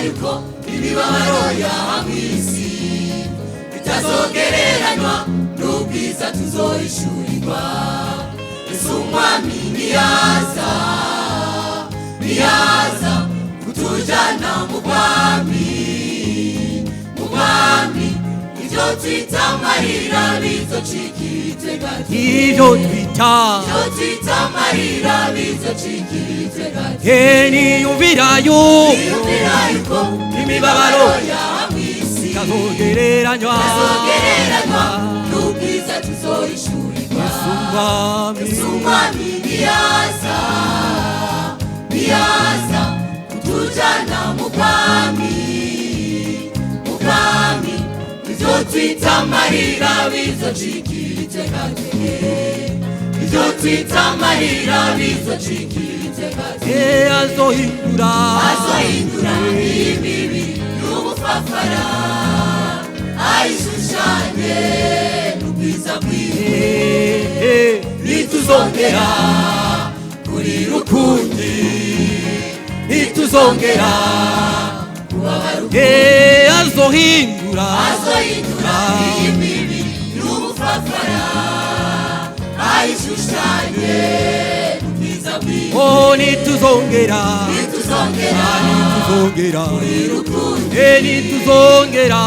yuko imibabaro y'amisi bitazogereranywa n'ubwiza tuzohishurirwa. Yesu umwami niyaza kutujana mu bwami, ivyo twita amarira bizocika iteka, ivyo twita amarira bizocika iteka. niyumvira yuko imibabaro y'amisi itazogereranywa n'ubwiza tuzohishurirwa. Yesu umwami niyaza kutujana mu bwami, ivyo twita amarira bizocika iteka, ivyo twita amarira bizocika iteka. azohindura imibiri y'ubufafara ayishushanye n'ubwiza bwiwe. Nituzongera kurira ukundi, nituzongera kubabaruka, azohindura imibiri y'ubufafara ayishushanye n'ubwiza bwiwe. nituzongera kurira ukundi, nituzongera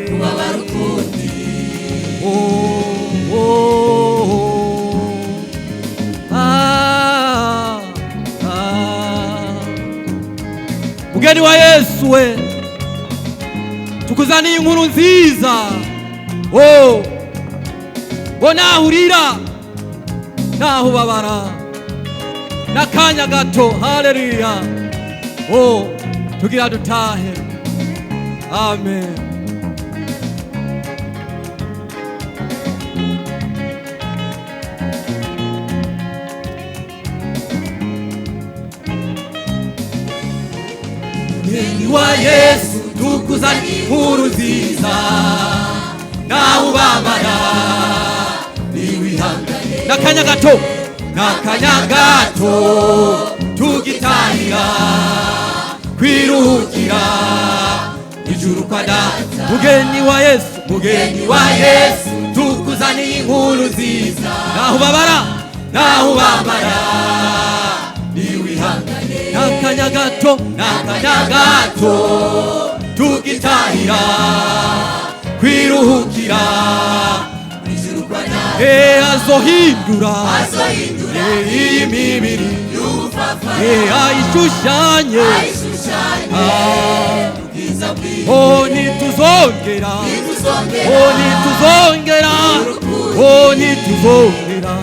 kubabara ukundi. Mugeni wa Yesu we, tukuzaniye inkuru nziza. Naho urira, naho ubabara, n'akanya gato. Haleluya. Tugira dutahe. Amen. Mugeni wa Yesu, tukuzaniye inkuru nziza. Naho ubabara, niwihangane, n'akanya gato, tugitahira kwiruhukira ijuru kwa Data. Mugeni wa Yesu, tukuzaniye inkuru nziza. Naho ubabara, niwihangane, n'akanya gato, tugitahira kwiruhukira ijuru kwa Data. Azohindura iyi mibiri y'ubufafara ayishushanye n'ubwiza bwiwe.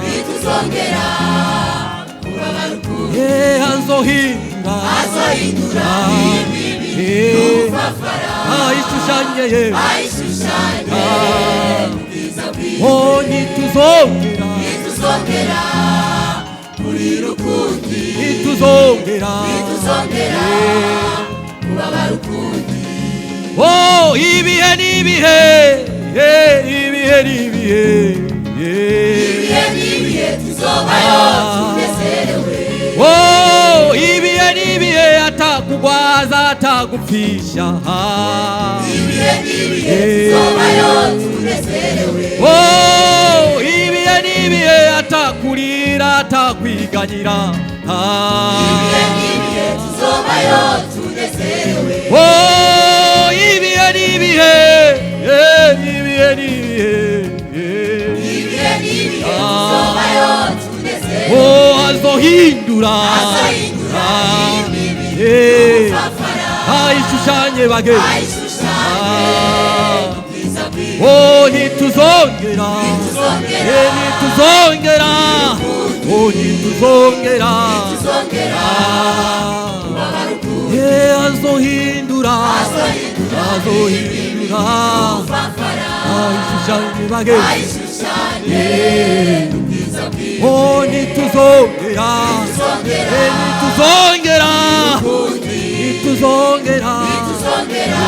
Nituzongera kubabaruka, azohindura imibiri y'ubufafara ayishushanye n'ubwiza bwiwe. Nituzongera kurira ukundi, nituzongera kubabara ukundi. Ibihe n'ibihe tuzobayo tunezerewe. Ibihe n'ibihe atakugwaza atagupfisha. Ibihe tuzobayo tunezerewe. Ibihe n'ibihe atakurira atakwiganyira. Ibihe tuzobayo tunezerewe. Ibihe tuzobayo tunezerewe. Azohindura ayishushanye bageni. Nituzongera azohindura ayishushanye bagenzi ayishushanye n'ubwiza bwiwe oh nituzongera nituzongera ukundi nituzongera tuzongera